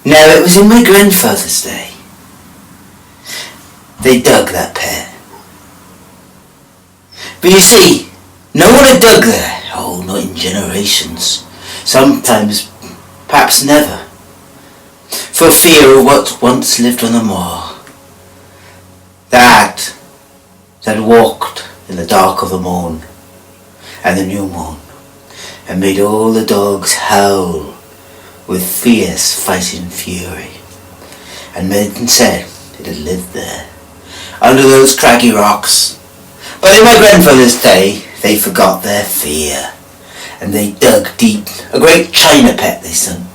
Now, it was in my grandfather's day. They dug that pit. But you see, no one had dug there. Oh, not in generations. Sometimes, perhaps never. For fear of what once lived on the moor. That walked in the dark of the morn and the new moon, and made all the dogs howl with fierce fighting fury. And men said it had lived there, under those craggy rocks. But in my grandfather's day, they forgot their fear, and they dug deep, a great china pit they sung.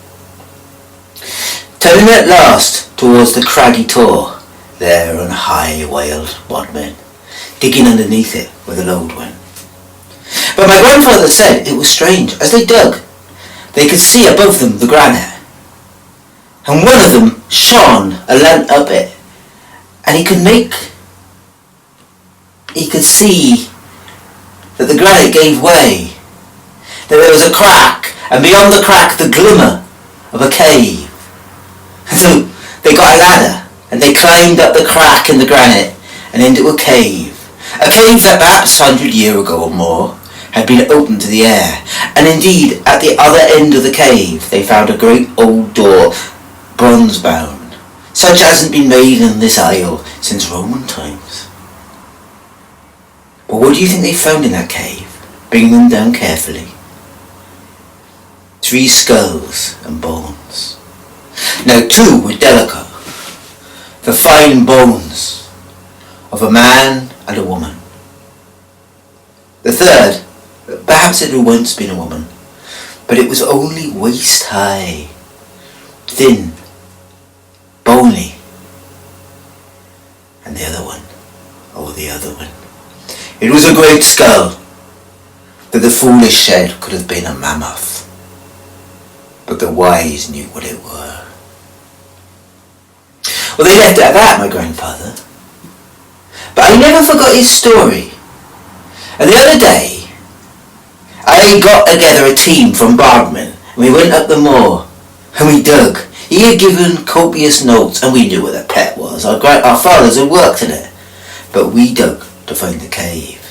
Turning at last towards the craggy tor, there on high wailed Bodmin, digging underneath it with a load went. But my grandfather said it was strange. As they dug, they could see above them the granite, and one of them shone a lamp up it, and he could see that the granite gave way, that there was a crack, and beyond the crack the glimmer of a cave. So they got a ladder, and they climbed up the crack in the granite and into a cave that perhaps 100 years ago or more had been opened to the air. And indeed, at the other end of the cave they found a great old door, bronze bound, such as hasn't been made in this isle since Roman times. But what do you think they found in that cave? Bring them down carefully. 3 skulls and bones. Now 2 were delicate, the fine bones of a man and a woman. The third, perhaps it had once been a woman, but it was only waist high, thin, bony. And the other one, it was a great skull that the foolish said could have been a mammoth, but the wise knew what it were. Well, they left it at that, my grandfather. But I never forgot his story. And the other day, I got together a team from Bodmin, and we went up the moor, and we dug. He had given copious notes, and we knew where the pit was. Our fathers had worked in it. But we dug to find the cave.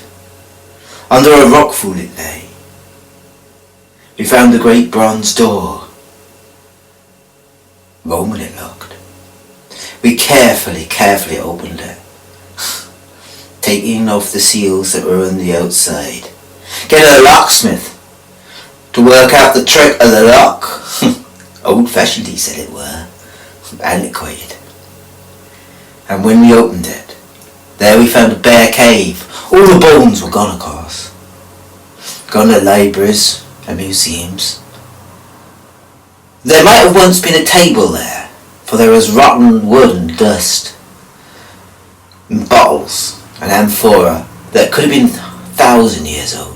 Under a rockfall it lay. We found the great bronze door. Roman it looked. We carefully opened it, taking off the seals that were on the outside. Getting a locksmith to work out the trick of the lock. Old-fashioned, he said it were, antiquated. And when we opened it, there we found a bare cave. All the bones were gone, of course. Gone to libraries and museums. There might have once been a table there, for there was rotten wood and dust, and bottles and amphora that could have been 1,000 years old.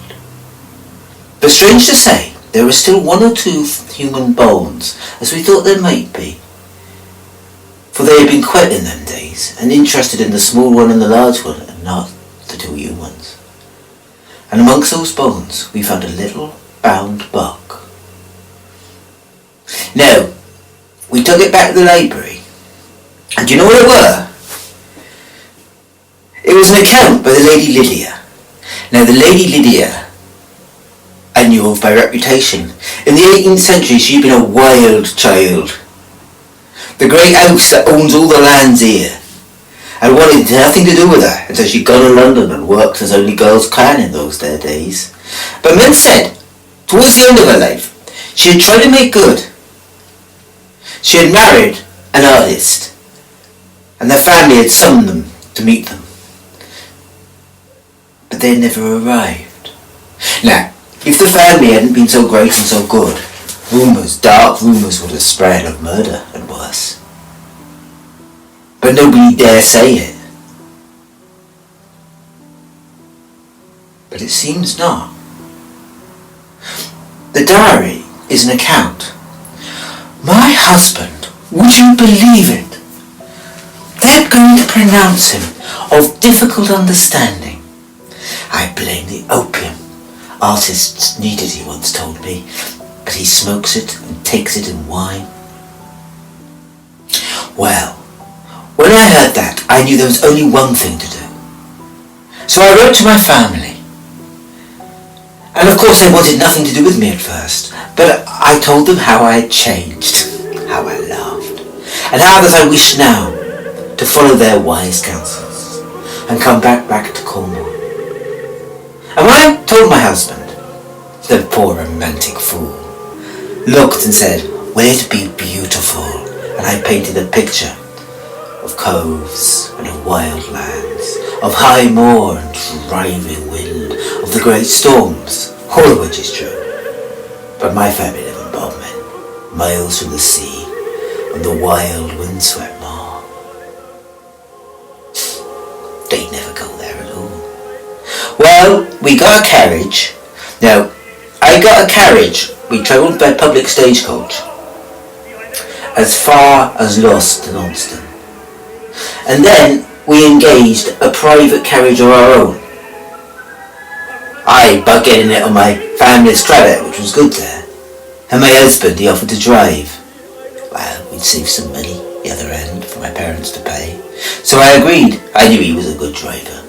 But strange to say, there were still 1 or 2 human bones, as we thought there might be, for they had been quiet in them days, and interested in the small one and the large one, and not the 2 humans. And amongst those bones we found a little bound book. Now, we took it back to the library, and do you know what it were? It was an account by the Lady Lydia. Now, the Lady Lydia I knew of by reputation. In the 18th century, she'd been a wild child. The great house that owns all the lands here had wanted nothing to do with her until she'd gone to London and worked as only girls can in those there days. But men said, towards the end of her life, she had tried to make good. She had married an artist, and their family had summoned them to meet them. But they never arrived. Now, if the family hadn't been so great and so good, dark rumours would have spread of murder and worse. But nobody dare say it. But it seems not. The diary is an account. My husband, would you believe it? They're going to pronounce him of difficult understanding. I blame the opium. Artists need it, he once told me, but he smokes it and takes it in wine. Well, when I heard that, I knew there was only one thing to do. So I wrote to my family. And of course they wanted nothing to do with me at first, but I told them how I had changed, how I laughed, and how that I wished now to follow their wise counsels and come back to Cornwall. And when I told my husband, the poor romantic fool looked and said, "Will it be beautiful?" And I painted a picture of coves and of wild lands, of high moor and driving wind, of the great storms, all of which is true. But my family live in Bodmin, miles from the sea, on the wild windswept moor. They never go there at all. Well, we got a carriage. Now, I got a carriage. We travelled by public stagecoach as far as Lost and Alston. And then we engaged a private carriage of our own. I getting it on my family's credit, which was good there. And my husband, he offered to drive. Well, we'd save some money the other end for my parents to pay. So I agreed. I knew he was a good driver.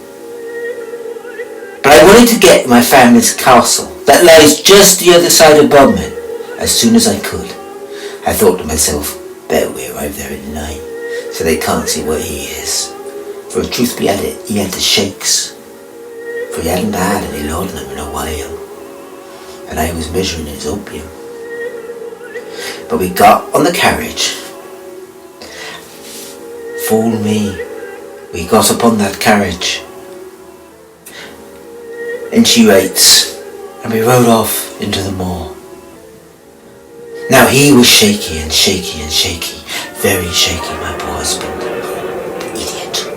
But I wanted to get my family's castle that lies just the other side of Bodmin as soon as I could. I thought to myself, better we arrive there at night so they can't see what he is. For the truth be at it, he had the shakes. For he hadn't had any laudanum in a while, and I was measuring his opium. But we got on the carriage. Fool me, we got upon that carriage. And she waits, and we rode off into the moor. Now he was shaky and shaky and shaky, very shaky, my poor husband. Idiot.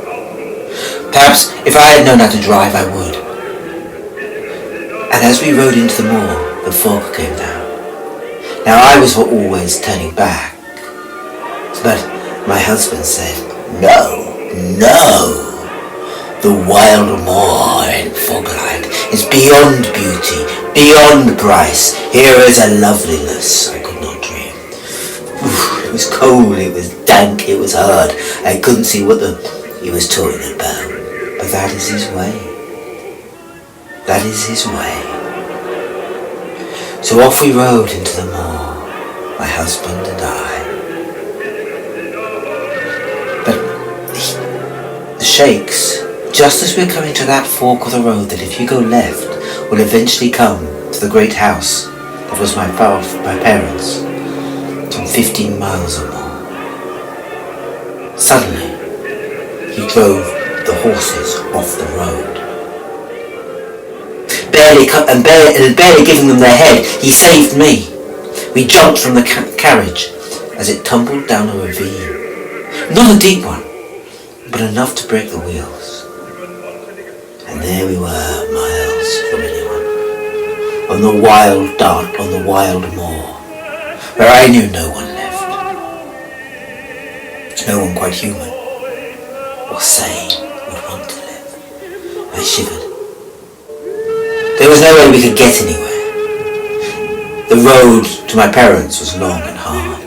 Perhaps if I had known how to drive, I would. And as we rode into the moor, the fog came down. Now I was always turning back, but my husband said, "No, the wild moor in Fogland is beyond beauty, beyond price. Here is a loveliness I could not dream." It was cold, it was dank, it was hard. I couldn't see what he was talking about. But that is his way. That is his way. So off we rode into the moor, my husband and I. But the shakes, just as we're coming to that fork of the road that if you go left will eventually come to the great house that was my parents, some 15 miles or more. Suddenly, he drove the horses off the road. Barely giving them their head, he saved me. We jumped from the carriage as it tumbled down a ravine. Not a deep one, but enough to break the wheels. And there we were, miles from anyone, on the wild moor, where I knew no one left. No one quite human or sane would want to live. I shivered. There was no way we could get anywhere. The road to my parents was long and hard,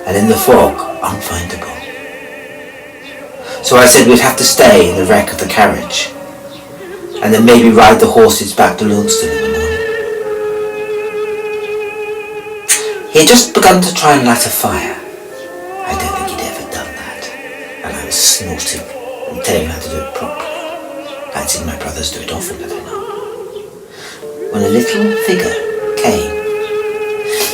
and in the fog, unfindable. So I said we'd have to stay in the wreck of the carriage, and then maybe ride the horses back to Launceston in the morning. He had just begun to try and light a fire. I don't think he'd ever done that, and I was snorting and telling him how to do it properly. I'd seen my brothers do it often, had I not? When a little figure came.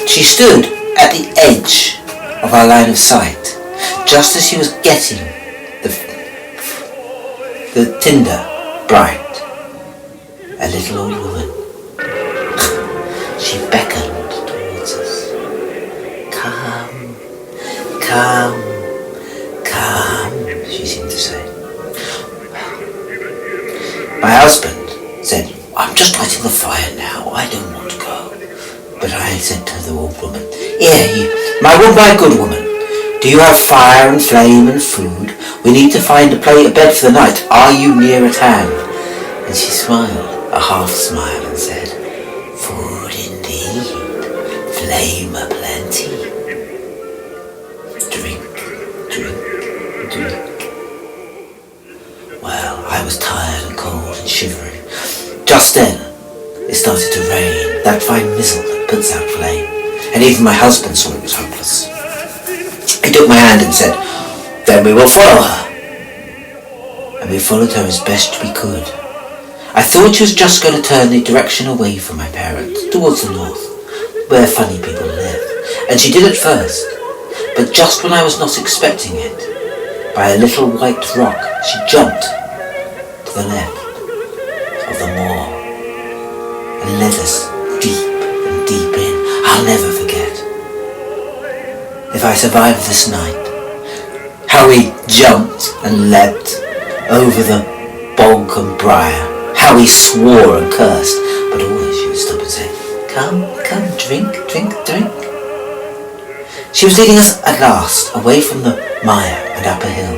She stood at the edge of our line of sight, just as she was getting the tinder bright. A little old woman. She beckoned towards us. Come, come, come, she seemed to say. My husband said, "I'm just lighting the fire now, I don't want to go." But I said to the old woman, "Here, my good woman, do you have fire and flame and food? We need to find a bed for the night. Are you near at hand?" And she smiled, a half smile, and said, "Food indeed, flame aplenty. Drink, drink, started to rain, that fine mizzle that puts out flame, and even my husband saw it was hopeless. He took my hand and said, "Then we will follow her." And we followed her as best we could. I thought she was just going to turn the direction away from my parents, towards the north, where funny people live, and she did at first, but just when I was not expecting it, by a little white rock, she jumped to the left of the moor and led us deep and deep in. I'll never forget. If I survive this night, how we jumped and leapt over the bog and briar, how we swore and cursed, but always she would stop and say, "Come, come, drink, drink, drink." She was leading us at last away from the mire and up a hill.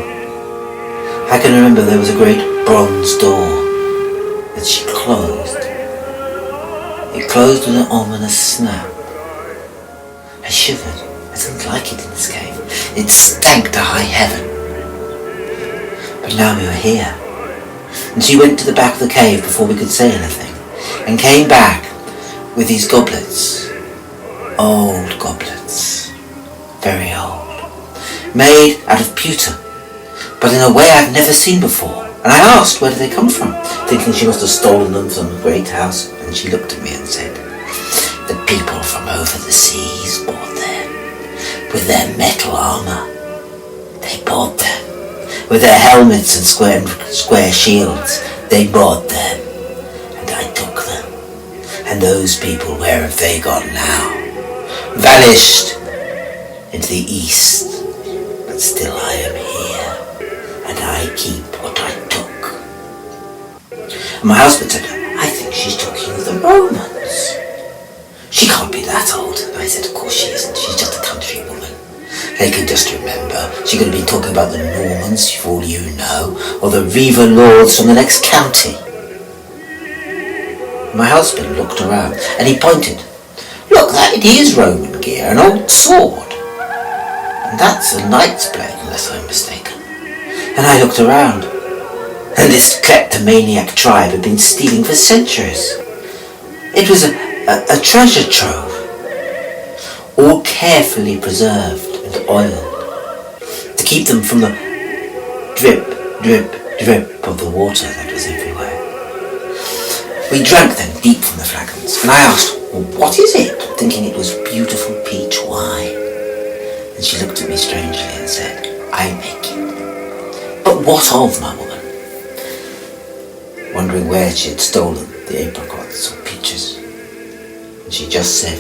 I can remember there was a great bronze door that she closed. It closed with an ominous snap. I shivered. I didn't like it in this cave. It stank to high heaven. But now we were here. And she went to the back of the cave before we could say anything, and came back with these goblets. Old goblets. Very old. Made out of pewter, but in a way I've never seen before. And I asked where did they come from, thinking she must have stolen them from a great house. And she looked at me and said, "The people from over the seas bought them. With their metal armour. They bought them. With their helmets and square shields. They bought them. And I took them. And those people, where have they gone now? Vanished into the east. But still I am here. And I keep what I took." And my husband said, "I think she's talking of the Romans. She can't be that old." And I said, "Of course she isn't. She's just a country woman. They could just remember. She could have been talking about the Normans, for all you know, or the Reaver lords from the next county." My husband looked around and he pointed. "Look, that is Roman gear, an old sword. And that's a knight's blade, unless I'm mistaken." And I looked around, and this kleptomaniac tribe had been stealing for centuries. It was a treasure trove, all carefully preserved and oiled, to keep them from the drip, drip, drip of the water that was everywhere. We drank them deep from the flagons, and I asked, "Well, what is it?" thinking it was beautiful peach wine. And she looked at me strangely and said, "I make it." "But what of, my woman?" Wondering where she had stolen the apricots or peaches. And she just said,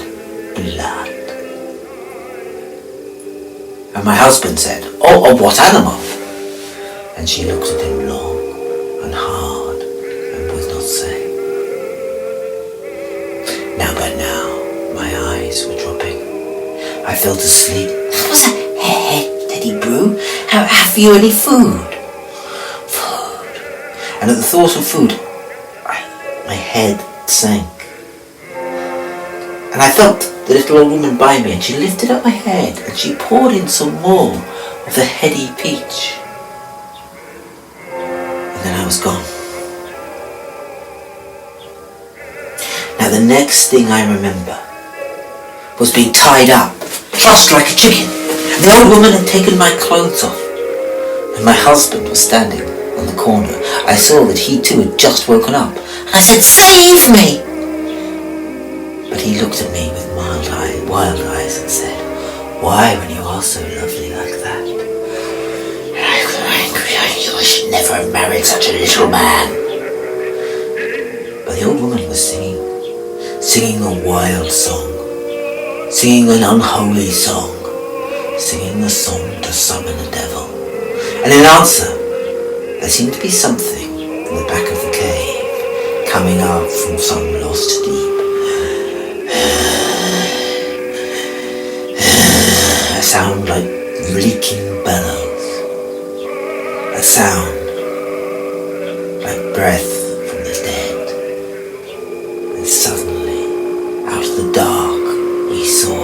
"Blood." And my husband said, "Oh, of what animal?" And she looked at him long and hard and would not say. Now by now, my eyes were dropping. I fell to sleep. "What's that? Hey, Teddy Brew, have you any food?" Food. And at the thought of food, my head sank. And I felt the little old woman by me, and she lifted up my head and she poured in some more of the heady peach. And then I was gone. Now the next thing I remember was being tied up, trussed like a chicken. And the old woman had taken my clothes off, and my husband was standing on the corner. I saw that he too had just woken up, and I said, "Save me!" But he looked at me with wild eyes and said, "Why, when you are so lovely like that?" And I was angry. I knew I should never have married such a little man. But the old woman was singing a wild song, singing an unholy song, singing a song to summon a devil. And in answer, there seemed to be something in the back of the cave, coming up from some lost deep. A sound like reeking bellows. A sound like breath from the dead. And suddenly, out of the dark, we saw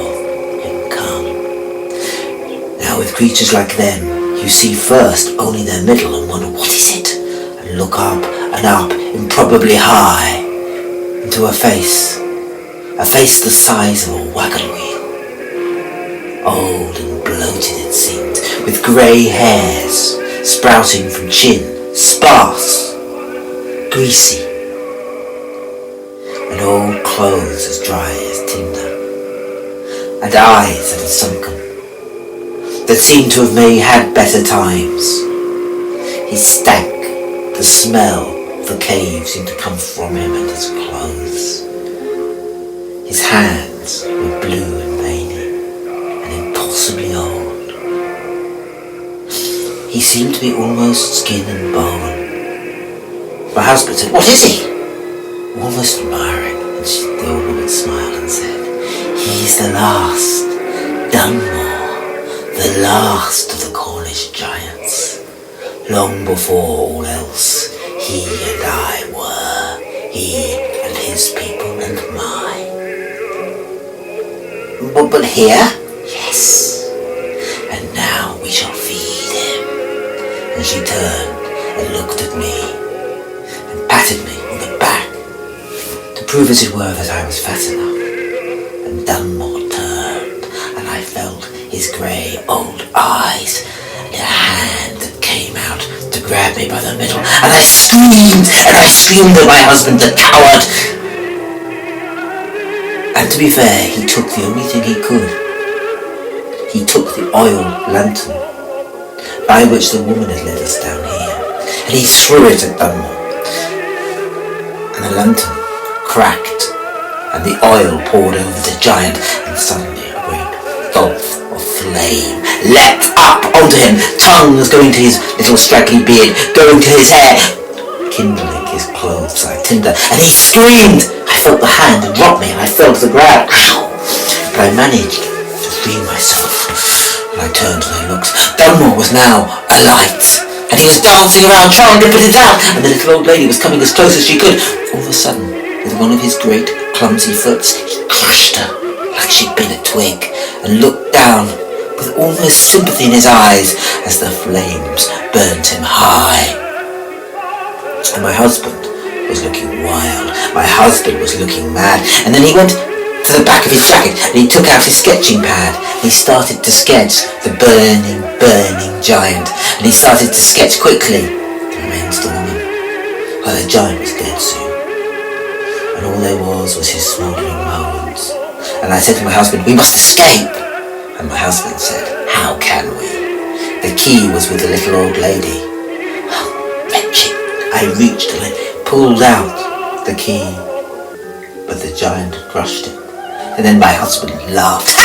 him come. Now with creatures like them, you see first only their middle and wonder, what is it? And look up and up, improbably high. into a face the size of a wagon wheel. Old and bloated it seemed, with grey hairs sprouting from chin, sparse, greasy, and old clothes as dry as tinder, and eyes that had sunken, that seemed to have had better times. He stank. The smell of the cave seemed to come from him and his clothes. His hands were blue and veiny and impossibly old. He seemed to be almost skin and bone. My husband said, "What is he?" Almost admiring, and the old woman smiled and said, "He's the last, Dunmore, the last of the Cornish giants. Long before all else, he and I were, he and his people and mine." But here? Yes. "And now we shall feed him." And she turned and looked at me and patted me on the back to prove as it were that I was fat enough. And Dunmore turned and I felt his grey old eyes and a hand that came out to grab me by the middle, and I screamed at my husband, the coward. And to be fair, he took the only thing he could. He took the oil lantern by which the woman had led us down here, and he threw it at Dunmore. And the lantern cracked, and the oil poured over the giant, and suddenly a great gulf of flame leapt up onto him, tongues going to his little straggly beard, going to his hair, kindling his clothes like tinder, and he screamed. I felt the hand drop me and I fell to the ground. But I managed to free myself, and I turned and I looked. Dunmore was now alight, and he was dancing around trying to put it out, and the little old lady was coming as close as she could. All of a sudden, with one of his great clumsy foots, he crushed her like she'd been a twig, and looked down with almost sympathy in his eyes as the flames burnt him high. And my husband was looking wild. My husband was looking mad. And then he went to the back of his jacket and he took out his sketching pad. He started to sketch the burning giant. And he started to sketch quickly. There remains the woman. Well, the giant was dead soon. And all there was his smouldering bones. And I said to my husband, "We must escape." And my husband said, "How can we? The key was with the little old lady." Oh, wretched. I reached and I pulled out the key, but the giant had crushed it. And then my husband laughed. A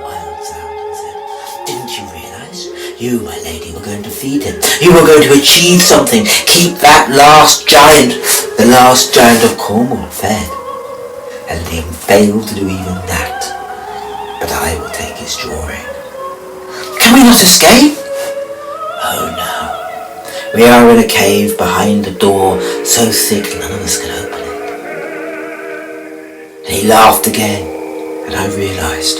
wild sound, and said, "Didn't you realise? You, my lady, were going to feed him. You were going to achieve something. Keep that last giant, the last giant of Cornwall, fed." And he failed to do even that. But I will take his drawing. Can we not escape? Oh no. We are in a cave behind a door so thick none of us can open it. And he laughed again, and I realised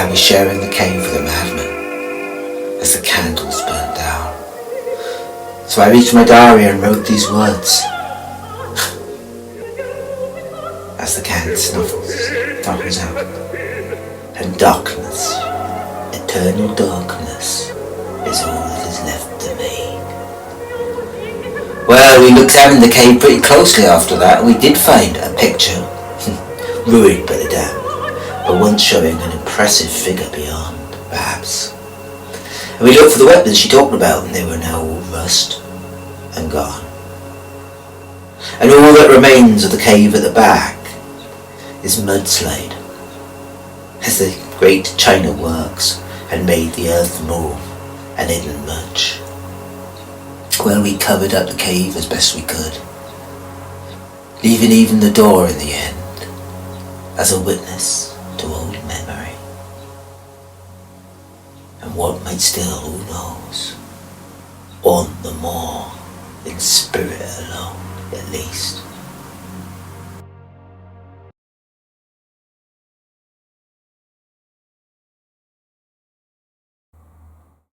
I was sharing the cave with a madman as the candles burned down. So I reached my diary and wrote these words. As the can snuffles out, and darkness, eternal darkness, is all that is left to me. Well, we examined the cave pretty closely after that, and we did find a picture, ruined by the dam, but one showing an impressive figure beyond, perhaps. And we looked for the weapons she talked about, and they were now all rust and gone. And all that remains of the cave at the back is mudslide, as the great China works had made the earth move and hidden much. Well, we covered up the cave as best we could, leaving even the door in the end as a witness to old memory. And what might still, who knows, on the moor, in spirit alone, at least.